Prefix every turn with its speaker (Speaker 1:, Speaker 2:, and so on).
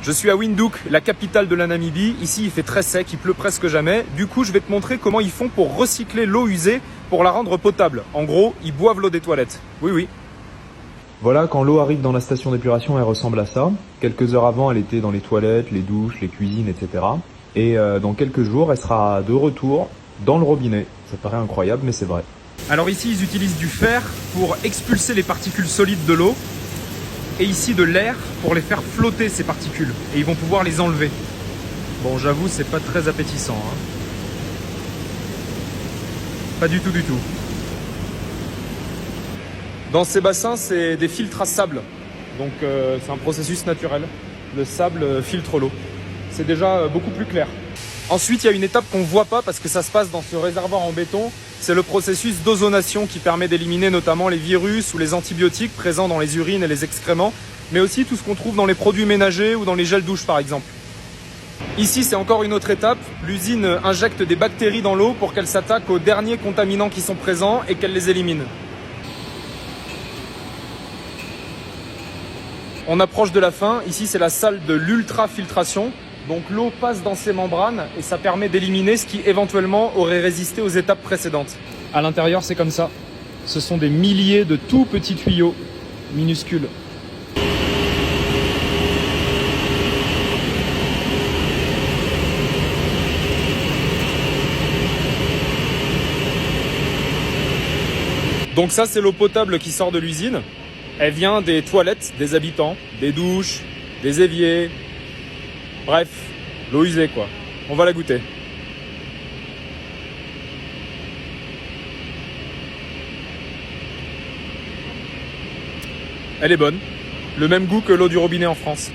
Speaker 1: Je suis à Windhoek, la capitale de la Namibie. Ici, il fait très sec, il pleut presque jamais. Du coup, je vais te montrer comment ils font pour recycler l'eau usée pour la rendre potable. En gros, ils boivent l'eau des toilettes. Oui, oui. Voilà, quand l'eau arrive dans la station d'épuration, elle ressemble à ça. Quelques heures avant, elle était dans les toilettes, les douches, les cuisines, etc. Et dans quelques jours, elle sera de retour dans le robinet. Ça paraît incroyable, mais c'est vrai. Alors ici, ils utilisent du fer pour expulser les particules solides de l'eau. Et ici de l'air pour les faire flotter, ces particules. Et ils vont pouvoir les enlever. Bon, j'avoue, c'est pas très appétissant, hein. Pas du tout, du tout. Dans ces bassins, c'est des filtres à sable. Donc c'est un processus naturel. Le sable filtre l'eau. C'est déjà beaucoup plus clair. Ensuite, il y a une étape qu'on ne voit pas parce que ça se passe dans ce réservoir en béton. C'est le processus d'ozonation qui permet d'éliminer notamment les virus ou les antibiotiques présents dans les urines et les excréments, mais aussi tout ce qu'on trouve dans les produits ménagers ou dans les gels douche par exemple. Ici, c'est encore une autre étape. L'usine injecte des bactéries dans l'eau pour qu'elles s'attaquent aux derniers contaminants qui sont présents et qu'elles les éliminent. On approche de la fin. Ici, c'est la salle de l'ultrafiltration. Donc l'eau passe dans ces membranes et ça permet d'éliminer ce qui éventuellement aurait résisté aux étapes précédentes. À l'intérieur, c'est comme ça. Ce sont des milliers de tout petits tuyaux minuscules. Donc ça, c'est l'eau potable qui sort de l'usine. Elle vient des toilettes des habitants, des douches, des éviers. Bref, l'eau usée quoi. On va la goûter. Elle est bonne. Le même goût que l'eau du robinet en France.